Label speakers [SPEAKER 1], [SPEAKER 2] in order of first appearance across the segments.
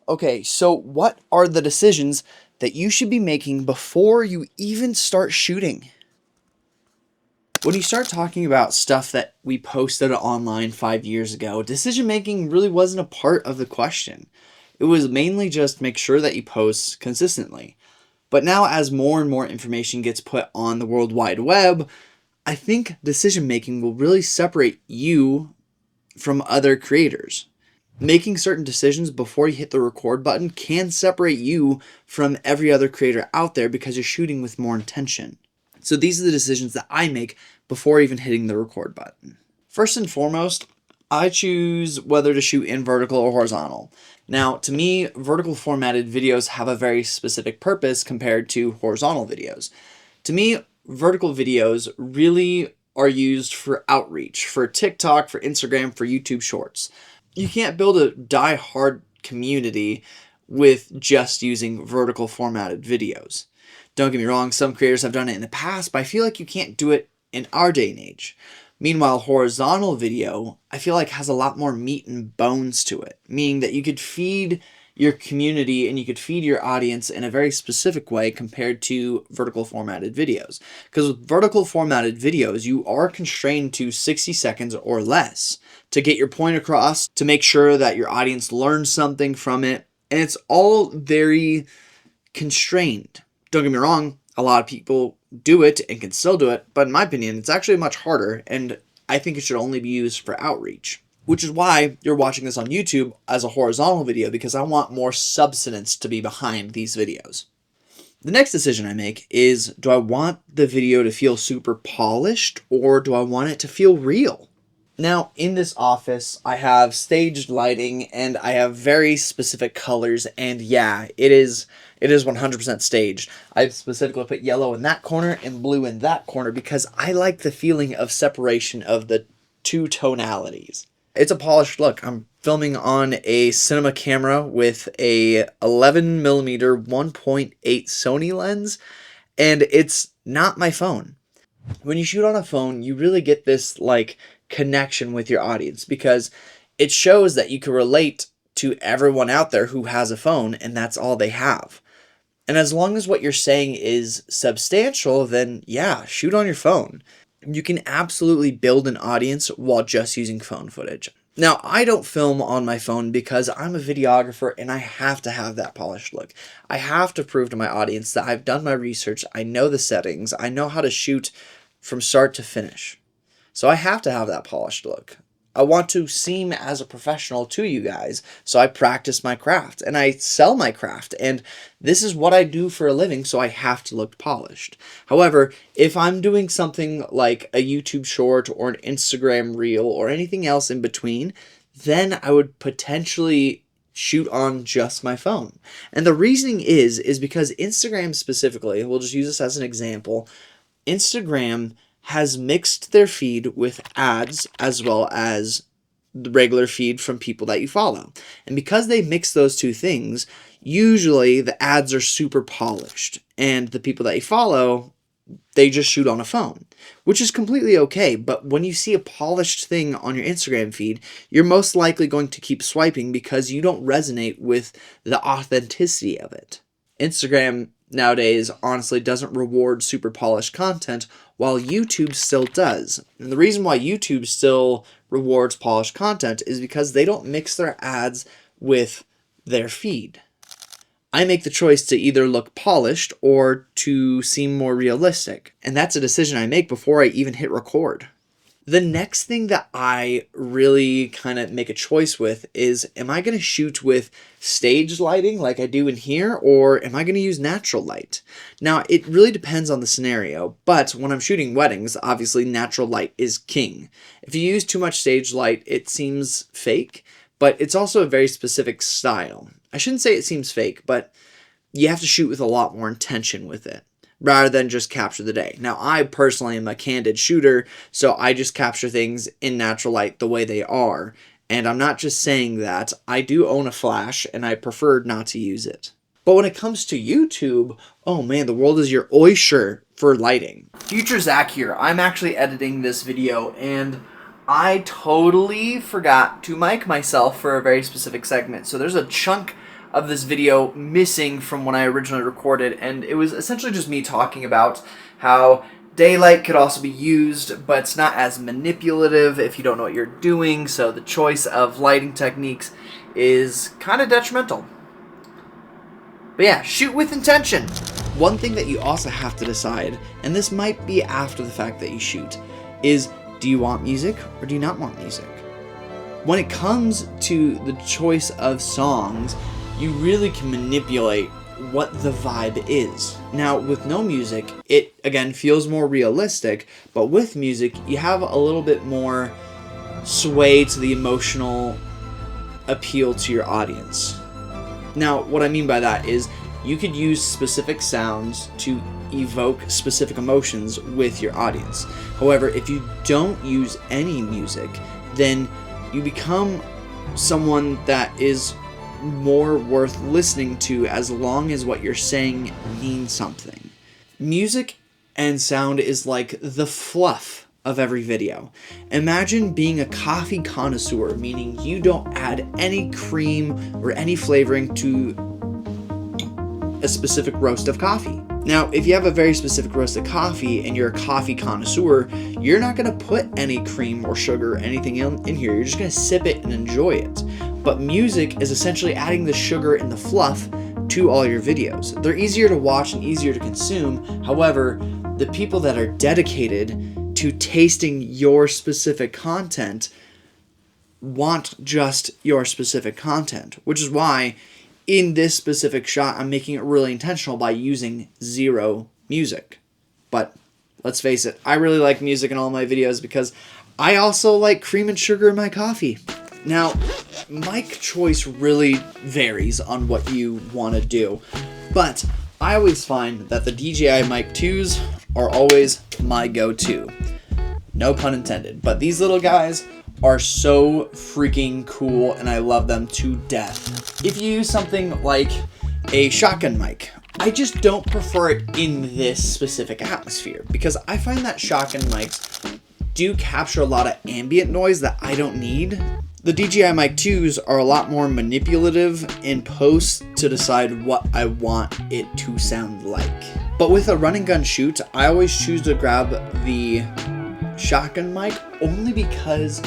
[SPEAKER 1] Okay, so what are the decisions that you should be making before you even start shooting? When you start talking about stuff that we posted online 5 years ago, decision making really wasn't a part of the question. It was mainly just make sure that you post consistently. But now, as more and more information gets put on the World Wide Web, I think decision making will really separate you from other creators. Making certain decisions before you hit the record button can separate you from every other creator out there because you're shooting with more intention. So these are the decisions that I make before even hitting the record button. First and foremost, I choose whether to shoot in vertical or horizontal. Now, to me, vertical formatted videos have a very specific purpose compared to horizontal videos. To me, vertical videos really are used for outreach, for TikTok, for Instagram, for YouTube Shorts. You can't build a die-hard community with just using vertical formatted videos. Don't get me wrong, some creators have done it in the past, but I feel like you can't do it in our day and age. Meanwhile, horizontal video, I feel like has a lot more meat and bones to it, meaning that you could feed your community and you could feed your audience in a very specific way compared to vertical formatted videos. Because with vertical formatted videos, you are constrained to 60 seconds or less to get your point across, to make sure that your audience learns something from it. And it's all very constrained. Don't get me wrong, a lot of people do it and can still do it, but in my opinion, it's actually much harder, and I think it should only be used for outreach. Which is why you're watching this on YouTube as a horizontal video, because I want more substance to be behind these videos. The next decision I make is, do I want the video to feel super polished or do I want it to feel real? Now, in this office, I have staged lighting and I have very specific colors, and yeah, it is 100% staged. I've specifically put yellow in that corner and blue in that corner because I like the feeling of separation of the two tonalities. It's a polished look. I'm filming on a cinema camera with a 11mm 1.8 Sony lens, and it's not my phone. When you shoot on a phone, you really get this like connection with your audience because it shows that you can relate to everyone out there who has a phone and that's all they have. And as long as what you're saying is substantial, then yeah, shoot on your phone. You can absolutely build an audience while just using phone footage. Now, I don't film on my phone because I'm a videographer and I have to have that polished look. I have to prove to my audience that I've done my research, I know the settings, I know how to shoot from start to finish. So I have to have that polished look. I want to seem as a professional to you guys, so I practice my craft and I sell my craft, and this is what I do for a living, so I have to look polished. However, if I'm doing something like a YouTube short or an Instagram reel or anything else in between, then I would potentially shoot on just my phone. And the reasoning is because Instagram specifically, we'll just use this as an example, Instagram has mixed their feed with ads as well as the regular feed from people that you follow. And because they mix those two things, usually the ads are super polished and the people that you follow, they just shoot on a phone, which is completely okay. But when you see a polished thing on your Instagram feed, you're most likely going to keep swiping because you don't resonate with the authenticity of it. Instagram nowadays honestly doesn't reward super polished content, while YouTube still does. And the reason why YouTube still rewards polished content is because they don't mix their ads with their feed. I make the choice to either look polished or to seem more realistic, and that's a decision I make before I even hit record. The next thing that I really kind of make a choice with is, am I going to shoot with stage lighting like I do in here, or am I going to use natural light? Now, it really depends on the scenario, but when I'm shooting weddings, obviously natural light is king. If you use too much stage light, it seems fake, but it's also a very specific style. I shouldn't say it seems fake, but you have to shoot with a lot more intention with it, rather than just capture the day. Now, I personally am a candid shooter, so I just capture things in natural light the way they are. And I'm not just saying that. I do own a flash, and I prefer not to use it. But when it comes to YouTube, oh man, the world is your oyster for lighting. Future Zach here. I'm actually editing this video, and I totally forgot to mic myself for a very specific segment. So there's a chunk of this video missing from when I originally recorded, and it was essentially just me talking about how daylight could also be used, but it's not as manipulative if you don't know what you're doing, so the choice of lighting techniques is kind of detrimental. But yeah, shoot with intention. One thing that you also have to decide, and this might be after the fact that you shoot, is do you want music or do you not want music? When it comes to the choice of songs, you really can manipulate what the vibe is. Now, with no music, it again feels more realistic, but with music, you have a little bit more sway to the emotional appeal to your audience. Now, what I mean by that is you could use specific sounds to evoke specific emotions with your audience. However, if you don't use any music, then you become someone that is more worth listening to as long as what you're saying means something. Music and sound is like the fluff of every video. Imagine being a coffee connoisseur, meaning you don't add any cream or any flavoring to a specific roast of coffee. Now, if you have a very specific roast of coffee and you're a coffee connoisseur, you're not going to put any cream or sugar or anything in here. You're just going to sip it and enjoy it. But music is essentially adding the sugar and the fluff to all your videos. They're easier to watch and easier to consume. However, the people that are dedicated to tasting your specific content want just your specific content, which is why in this specific shot, I'm making it really intentional by using zero music. But let's face it, I really like music in all my videos because I also like cream and sugar in my coffee. Now, mic choice really varies on what you want to do, but I always find that the DJI Mic 2s are always my go-to. No pun intended, but these little guys are so freaking cool and I love them to death. If you use something like a shotgun mic, I just don't prefer it in this specific atmosphere because I find that shotgun mics do capture a lot of ambient noise that I don't need. The DJI Mic 2s are a lot more manipulative in post to decide what I want it to sound like. But with a run and gun shoot, I always choose to grab the shotgun mic only because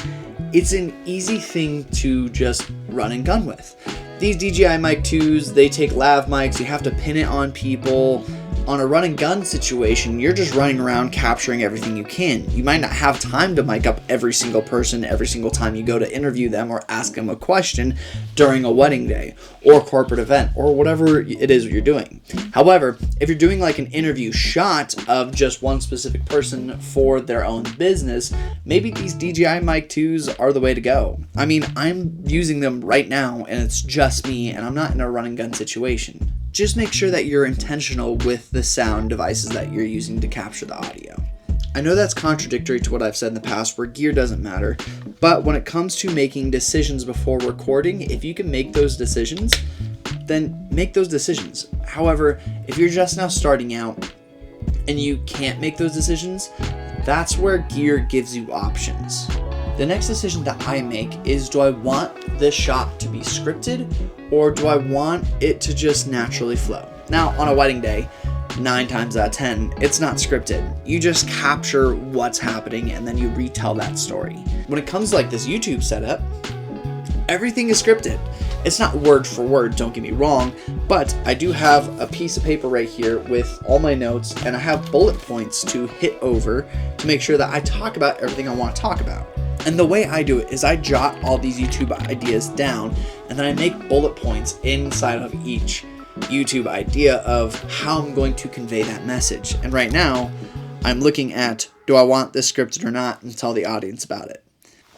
[SPEAKER 1] it's an easy thing to just run and gun with. These DJI Mic 2s, they take lav mics, you have to pin it on people. On a run and gun situation, you're just running around capturing everything you can. You might not have time to mic up every single person every single time you go to interview them or ask them a question during a wedding day or corporate event or whatever it is you're doing. However, if you're doing like an interview shot of just one specific person for their own business, maybe these DJI Mic 2s are the way to go. I mean, I'm using them right now and it's just me and I'm not in a run and gun situation. Just make sure that you're intentional with the sound devices that you're using to capture the audio. I know that's contradictory to what I've said in the past where gear doesn't matter, but when it comes to making decisions before recording, if you can make those decisions, then make those decisions. However, if you're just now starting out and you can't make those decisions, that's where gear gives you options. The next decision that I make is, do I want this shot to be scripted or do I want it to just naturally flow? Now, on a wedding day, 9 times out of 10, it's not scripted. You just capture what's happening and then you retell that story. When it comes to like this YouTube setup, everything is scripted. It's not word for word, don't get me wrong, but I do have a piece of paper right here with all my notes and I have bullet points to hit over to make sure that I talk about everything I want to talk about. And the way I do it is I jot all these YouTube ideas down and then I make bullet points inside of each YouTube idea of how I'm going to convey that message. And right now, I'm looking at, do I want this scripted or not, and tell the audience about it.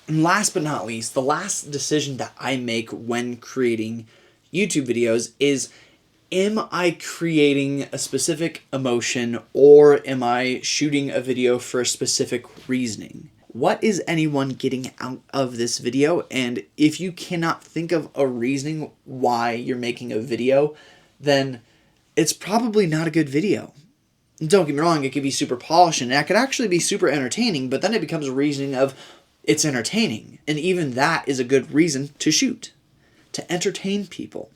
[SPEAKER 1] And last but not least, the last decision that I make when creating YouTube videos is, am I creating a specific emotion or am I shooting a video for a specific reasoning? What is anyone getting out of this video? And if you cannot think of a reasoning why you're making a video, then it's probably not a good video. Don't get me wrong, it could be super polished and that could actually be super entertaining, but then it becomes a reasoning of it's entertaining. And even that is a good reason to shoot, to entertain people.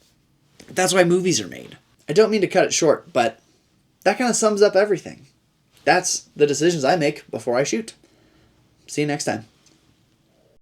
[SPEAKER 1] That's why movies are made. I don't mean to cut it short, but that kind of sums up everything. That's the decisions I make before I shoot. See you next time.